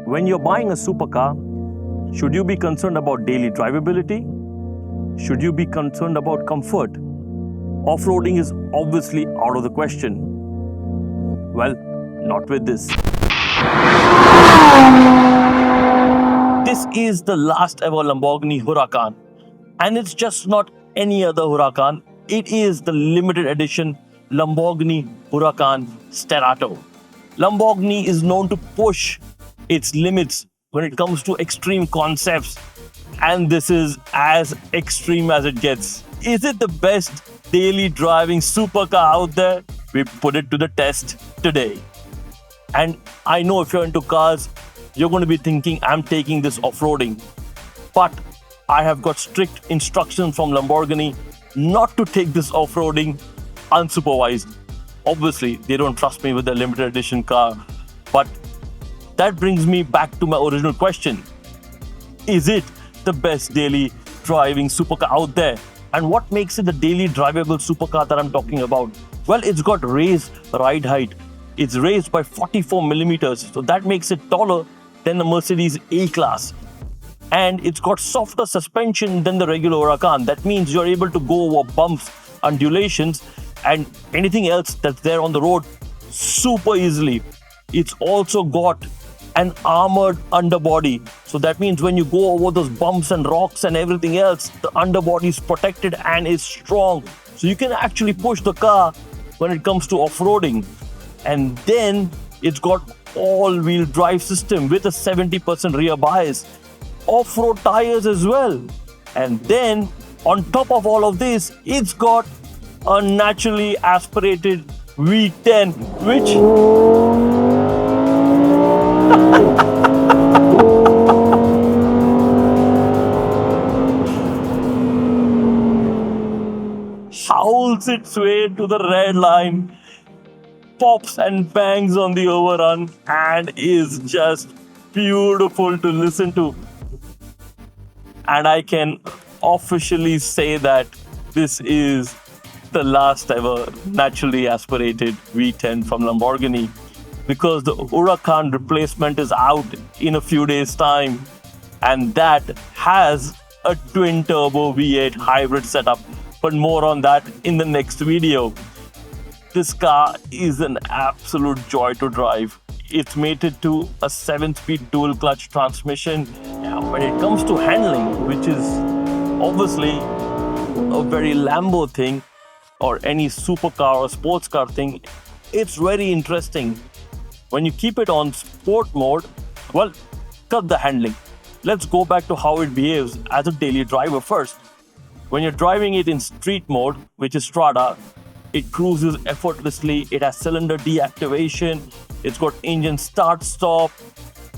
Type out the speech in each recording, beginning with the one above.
When you're buying a supercar, should you be concerned about daily drivability? Should you be concerned about comfort? Off-roading is obviously out of the question. Well, not with this. This is the last ever Lamborghini Huracan, and it's just not any other Huracan. It is the limited edition Lamborghini Huracan Sterrato. Lamborghini is known to push its limits when it comes to extreme concepts, and this is as extreme as it gets. Is it the best daily driving supercar out there? We put it to the test today. And I know if you're into cars, you're going to be thinking, I'm taking this off-roading. But I have got strict instructions from Lamborghini not to take this off-roading unsupervised. Obviously, they don't trust me with their limited edition car. But that brings me back to my original question. Is it the best daily driving supercar out there? And what makes it the daily drivable supercar that I'm talking about? Well, it's got raised ride height. It's raised by 44 millimeters. So that makes it taller than the Mercedes A-Class. And it's got softer suspension than the regular Huracan. That means you're able to go over bumps, undulations, and anything else that's there on the road super easily. It's also got an armored underbody. So that means when you go over those bumps and rocks and everything else, the underbody is protected and is strong. So you can actually push the car when it comes to off-roading. And then it's got all-wheel drive system with a 70% rear bias. Off-road tires as well. And then on top of all of this, it's got a naturally aspirated V10, which howls its way to the red line, pops and bangs on the overrun, and is just beautiful to listen to. And I can officially say that this is the last ever naturally aspirated V10 from Lamborghini, because the Huracan replacement is out in a few days' time, and that has a twin turbo V8 hybrid setup. But more on that in the next video. This car is an absolute joy to drive. It's mated to a 7-speed dual clutch transmission. When it comes to handling, which is obviously a very Lambo thing or any supercar or sports car thing, it's very interesting. When you keep it on sport mode, well, cut the handling. Let's go back to how it behaves as a daily driver first. When you're driving it in street mode, which is Strada, it cruises effortlessly. It has cylinder deactivation. It's got engine start-stop.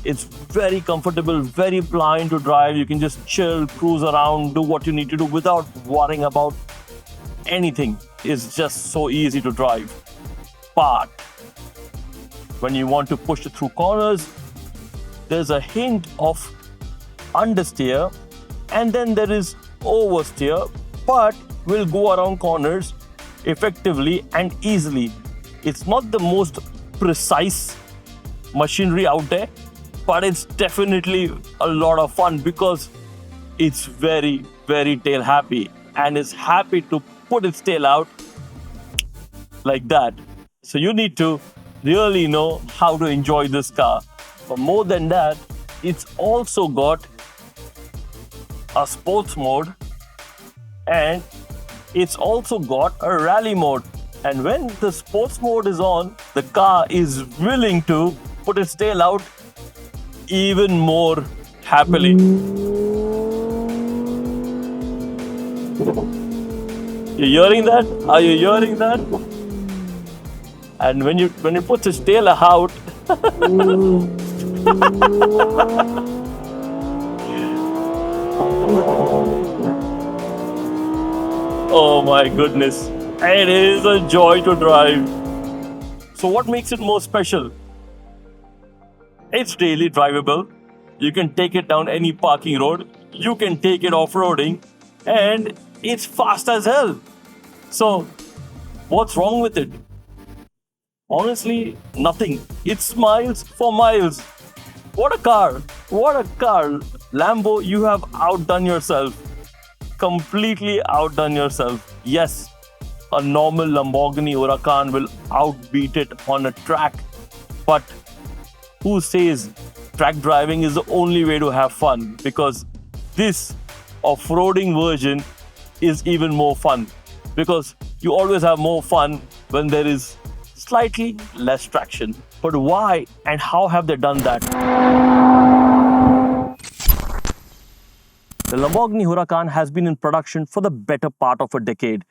It's very comfortable, very blind to drive. You can just chill, cruise around, do what you need to do without worrying about anything. It's just so easy to drive. But when you want to push it through corners, there's a hint of understeer, and then there is oversteer, but will go around corners effectively and easily. It's not the most precise machinery out there, but it's definitely a lot of fun because it's very, very tail happy and is happy to put its tail out like that. So you need to really know how to enjoy this car. But more than that, it's also got a sports mode, and it's also got a rally mode. And when the sports mode is on, the car is willing to put its tail out even more happily. You hearing that? Are you hearing that? And when it puts its tail out, oh my goodness, it is a joy to drive. So what makes it more special? It's daily drivable. You can take it down any parking road. You can take it off-roading, and it's fast as hell. So what's wrong with it? Honestly, nothing. It smiles for miles. What a car! What a car! Lambo, you have outdone yourself. Completely outdone yourself. Yes, a normal Lamborghini Huracan will outbeat it on a track. But who says track driving is the only way to have fun? Because this off-roading version is even more fun. Because you always have more fun when there is slightly less traction. But why and how have they done that? The Lamborghini Huracan has been in production for the better part of a decade.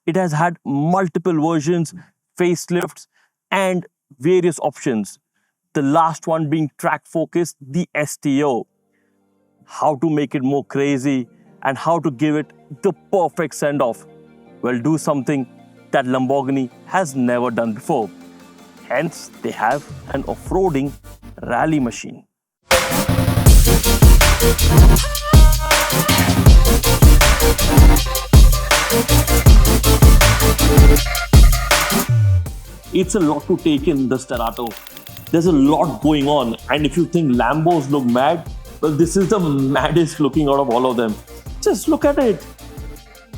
It has had multiple versions, facelifts, and various options. The last one being track focused, the STO. How to make it more crazy and how to give it the perfect send off. Well, do something that Lamborghini has never done before. Hence, they have an off-roading rally machine. It's a lot to take in, the Sterrato. There's a lot going on, and if you think Lambos look mad, well, this is the maddest looking out of all of them. Just look at it.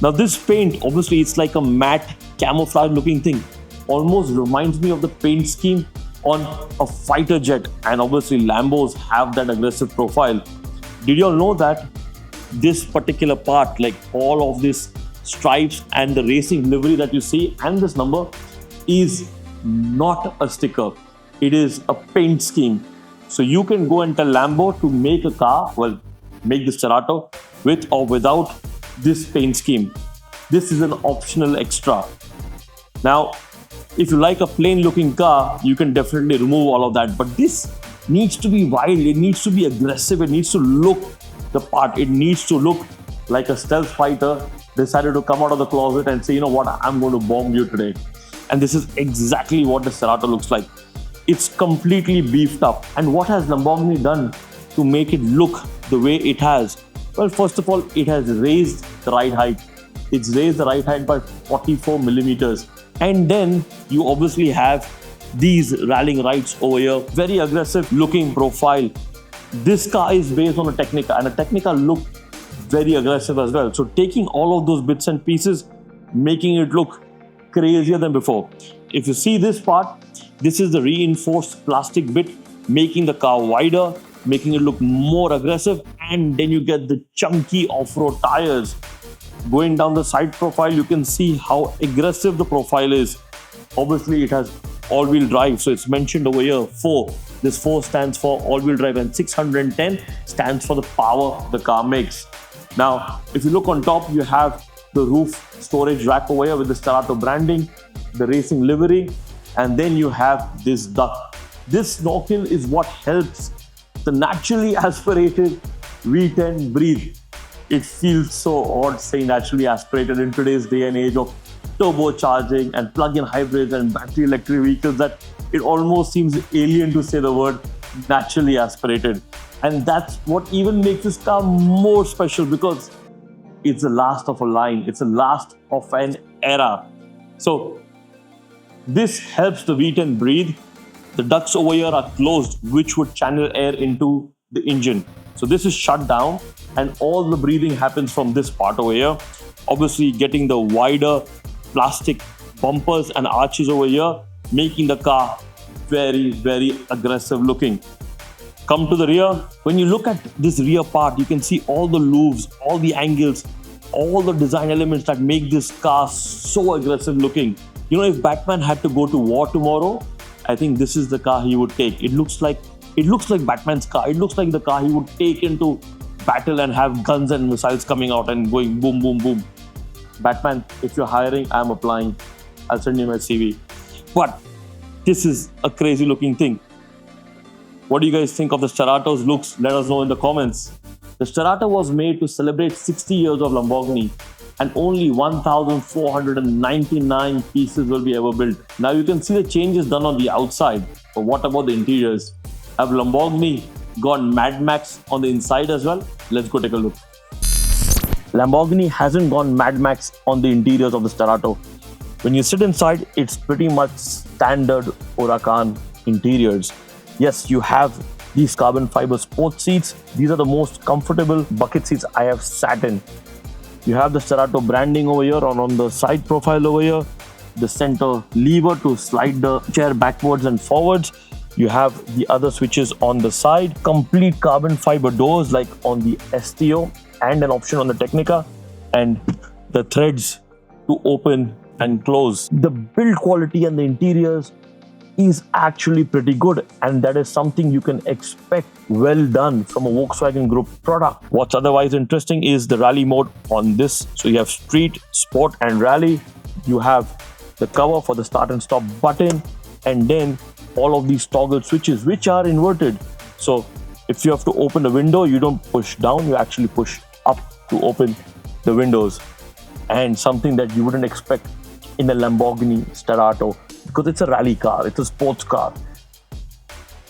Now this paint, obviously it's like a matte camouflage looking thing. Almost reminds me of the paint scheme on a fighter jet, and obviously Lambos have that aggressive profile. Did you all know that this particular part, like all of these stripes and the racing livery that you see and this number, is not a sticker. It is a paint scheme. So you can go and tell Lambo to make a car, well, make the Sterrato with or without this paint scheme. This is an optional extra. Now, if you like a plain looking car, you can definitely remove all of that. But this needs to be wild, it needs to be aggressive, it needs to look the part, it needs to look like a stealth fighter decided to come out of the closet and say, you know what, I'm going to bomb you today. And this is exactly what the Sterrato looks like. It's completely beefed up. And what has Lamborghini done to make it look the way it has? Well, first of all, it has raised the ride height. It's raised the ride height by 44 millimeters. And then you obviously have these rallying rights over here. Very aggressive looking profile. This car is based on a Technica, and a Technica look very aggressive as well. So taking all of those bits and pieces, making it look crazier than before. If you see this part, this is the reinforced plastic bit, making the car wider, making it look more aggressive, and then you get the chunky off-road tires. Going down the side profile, you can see how aggressive the profile is. Obviously, it has all-wheel drive, so it's mentioned over here 4. This 4 stands for all-wheel drive, and 610 stands for the power the car makes. Now, if you look on top, you have the roof storage rack over here with the Sterrato branding, the racing livery, and then you have this duct. This snorkel is what helps the naturally aspirated V10 breathe. It feels so odd saying naturally aspirated in today's day and age of turbocharging and plug-in hybrids and battery electric vehicles that it almost seems alien to say the word naturally aspirated. And that's what even makes this car more special, because it's the last of a line. It's the last of an era. So this helps the V10 breathe. The ducts over here are closed, which would channel air into the engine. So this is shut down and all the breathing happens from this part over here. Obviously getting the wider plastic bumpers and arches over here, making the car very, very aggressive looking. Come to the rear. When you look at this rear part, you can see all the loops, all the angles, all the design elements that make this car so aggressive looking. You know, if Batman had to go to war tomorrow, I think this is the car he would take. It looks like Batman's car. It looks like the car he would take into battle and have guns and missiles coming out and going boom, boom, boom. Batman, if you're hiring, I'm applying. I'll send you my CV. But this is a crazy looking thing. What do you guys think of the Sterrato's looks? Let us know in the comments. The Sterrato was made to celebrate 60 years of Lamborghini, and only 1,499 pieces will be ever built. Now you can see the changes done on the outside, but what about the interiors? Have Lamborghini gone Mad Max on the inside as well? Let's go take a look. Lamborghini hasn't gone Mad Max on the interiors of the Sterrato. When you sit inside, it's pretty much standard Huracan interiors. Yes, you have these carbon fiber sports seats. These are the most comfortable bucket seats I have sat in. You have the Sterrato branding over here on the side profile over here, the center lever to slide the chair backwards and forwards. You have the other switches on the side, complete carbon fiber doors like on the STO, and an option on the Technica, and the threads to open and close. The build quality and the interiors is actually pretty good, and that is something you can expect well done from a Volkswagen Group product. What's otherwise interesting is the rally mode on this. So you have street, sport and rally. You have the cover for the start and stop button, and then all of these toggle switches which are inverted. So if you have to open a window, you don't push down, you actually push up to open the windows. And something that you wouldn't expect in a Lamborghini Sterrato, because it's a rally car, it's a sports car.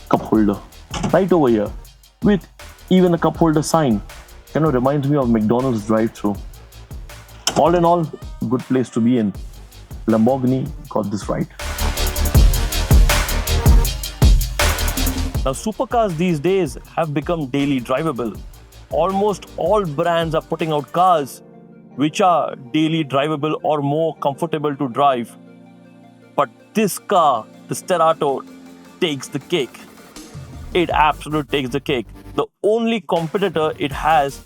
Cup holder right over here with even a cup holder sign. Kind of reminds me of McDonald's drive-thru. All in all, good place to be in. Lamborghini got this right. Now, supercars these days have become daily drivable. Almost all brands are putting out cars which are daily drivable or more comfortable to drive. But this car, the Sterrato, takes the cake. It absolutely takes the cake. The only competitor it has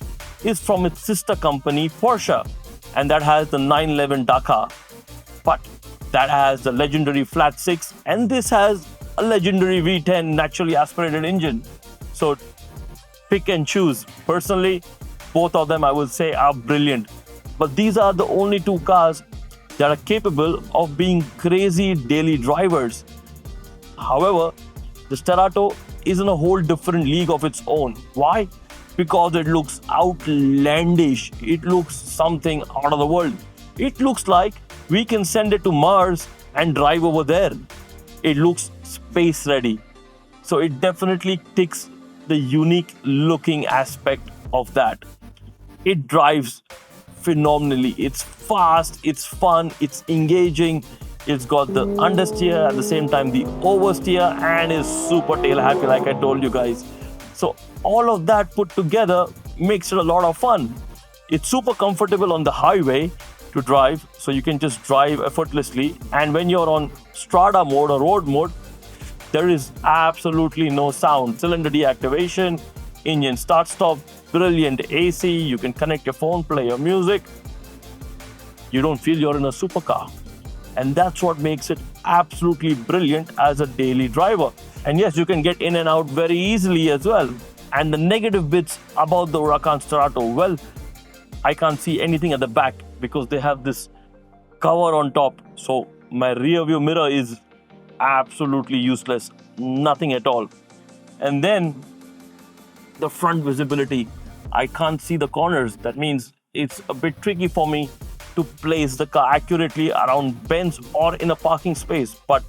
is from its sister company, Porsche, and that has the 911 Dakar. But that has the legendary flat 6, and this has a legendary V10 naturally aspirated engine. So pick and choose. Personally, both of them I would say are brilliant. But these are the only two cars that are capable of being crazy daily drivers. However, the Sterrato is in a whole different league of its own. Why? Because it looks outlandish. It looks something out of the world. It looks like we can send it to Mars and drive over there. It looks space ready. So it definitely ticks the unique looking aspect of that. It drives phenomenally. It's fast, it's fun, it's engaging. It's got the understeer, at the same time the oversteer, and is super tail happy like I told you guys. So all of that put together makes it a lot of fun. It's super comfortable on the highway to drive, so you can just drive effortlessly. And when you're on Strada mode or road mode, there is absolutely no sound. Cylinder deactivation, engine start stop, brilliant AC, you can connect your phone, play your music. You don't feel you're in a supercar. And that's what makes it absolutely brilliant as a daily driver. And yes, you can get in and out very easily as well. And the negative bits about the Huracan Sterrato, well, I can't see anything at the back because they have this cover on top. So my rear view mirror is absolutely useless, nothing at all. And then the front visibility, I can't see the corners. That means it's a bit tricky for me to place the car accurately around bends or in a parking space. But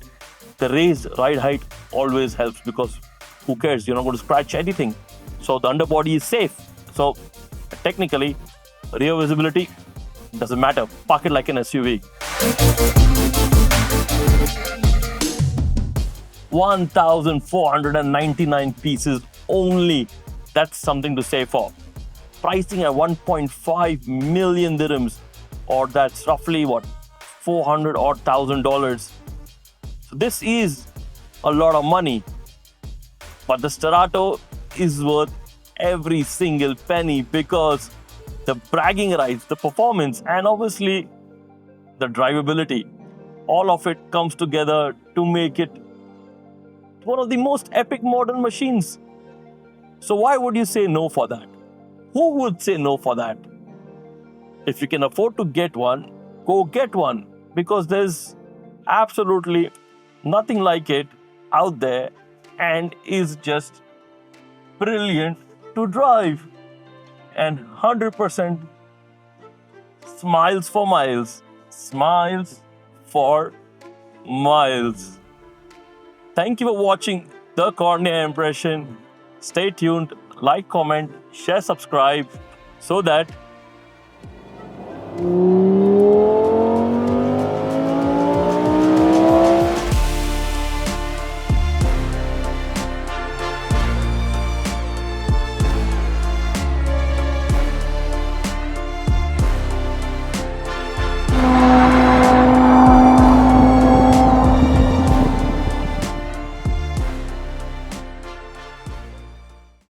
the raised ride height always helps, because who cares? You're not going to scratch anything. So the underbody is safe. So technically, rear visibility doesn't matter. Park it like an SUV. 1,499 pieces only. That's something to say for. Pricing at 1.5 million dirhams, or that's roughly what, $400 odd thousand. So this is a lot of money. But the Sterrato is worth every single penny, because the bragging rights, the performance, and obviously the drivability, all of it comes together to make it one of the most epic modern machines. So why would you say no for that? Who would say no for that? If you can afford to get one, go get one, because there's absolutely nothing like it out there and is just brilliant to drive. And 100% smiles for miles. Smiles for miles. Thank you for watching the Cornea Impression. Stay tuned, like, comment, share, subscribe, so that